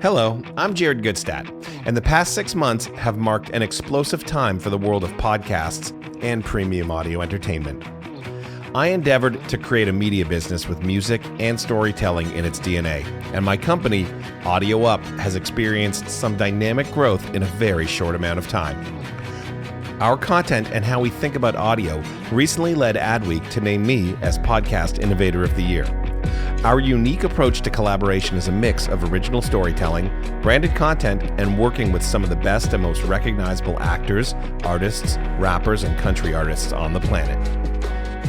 Hello, I'm Jared Goodstadt, and the past 6 months have marked an explosive time for the world of podcasts and premium audio entertainment. I endeavored to create a media business with music and storytelling in its DNA, and my company, Audio Up, has experienced some dynamic growth in a very short amount of time. Our content and how we think about audio recently led Adweek to name me as Podcast Innovator of the Year. Our unique approach to collaboration is a mix of original storytelling, branded content, and working with some of the best and most recognizable actors, artists, rappers, and country artists on the planet.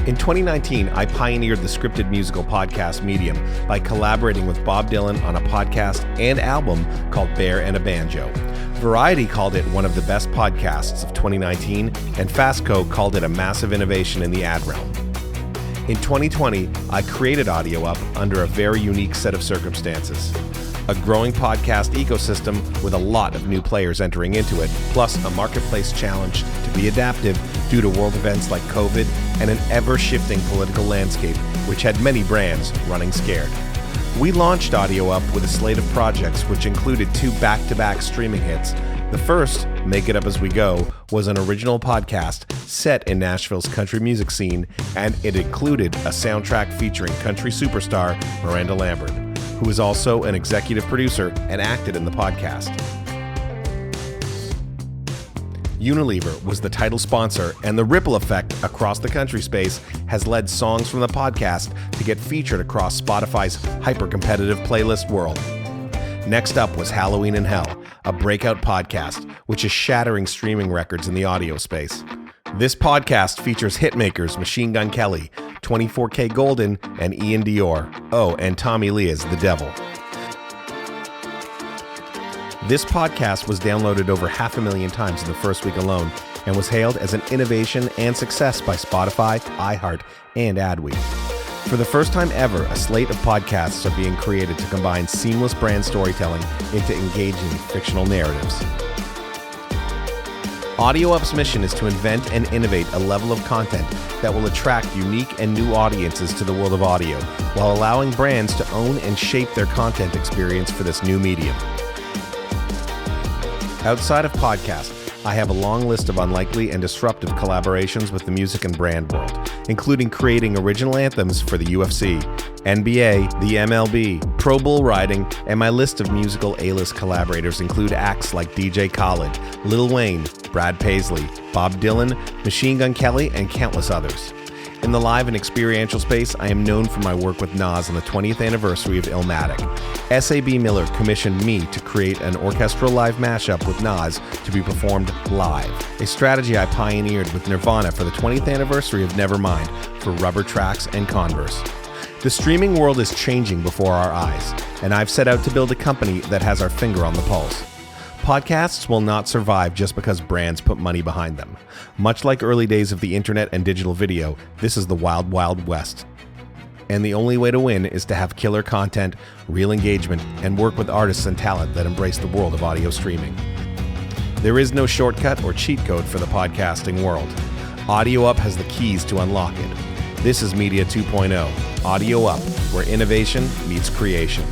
In 2019, I pioneered the scripted musical podcast medium by collaborating with Bob Dylan on a podcast and album called Bear and a Banjo. Variety called it one of the best podcasts of 2019, and Fastco called it a massive innovation in the ad realm. In 2020, I created Audio Up under a very unique set of circumstances. A growing podcast ecosystem with a lot of new players entering into it, plus a marketplace challenge to be adaptive due to world events like COVID and an ever-shifting political landscape, which had many brands running scared. We launched Audio Up with a slate of projects which included 2 back-to-back streaming hits. The first, Make It Up As We Go, was an original podcast set in Nashville's country music scene, and it included a soundtrack featuring country superstar Miranda Lambert, who is also an executive producer and acted in the podcast. Unilever was the title sponsor, and the ripple effect across the country space has led songs from the podcast to get featured across Spotify's hyper-competitive playlist world. Next up was Halloween in Hell, a breakout podcast which is shattering streaming records in the audio space. This podcast features hitmakers Machine Gun Kelly, 24kGoldn, and Ian Dior. Oh, and Tommy Lee as the Devil. This podcast was downloaded over 500,000 times in the first week alone and was hailed as an innovation and success by Spotify, iHeart, and Adweek. For the first time ever, a slate of podcasts are being created to combine seamless brand storytelling into engaging fictional narratives. Audio Up's mission is to invent and innovate a level of content that will attract unique and new audiences to the world of audio, while allowing brands to own and shape their content experience for this new medium. Outside of podcasts, I have a long list of unlikely and disruptive collaborations with the music and brand world, including creating original anthems for the UFC, NBA, the MLB, Pro Bull Riding, and my list of musical A-list collaborators include acts like DJ Khaled, Lil Wayne, Brad Paisley, Bob Dylan, Machine Gun Kelly, and countless others. In the live and experiential space, I am known for my work with Nas on the 20th anniversary of Illmatic. S.A.B. Miller commissioned me to create an orchestral live mashup with Nas to be performed live, a strategy I pioneered with Nirvana for the 20th anniversary of Nevermind for Rubber Tracks and Converse. The streaming world is changing before our eyes, and I've set out to build a company that has our finger on the pulse. Podcasts will not survive just because brands put money behind them. Much like early days of the internet and digital video, this is the wild, wild west. And the only way to win is to have killer content, real engagement, and work with artists and talent that embrace the world of audio streaming. There is no shortcut or cheat code for the podcasting world. Audio Up has the keys to unlock it. This is Media 2.0, Audio Up, where innovation meets creation.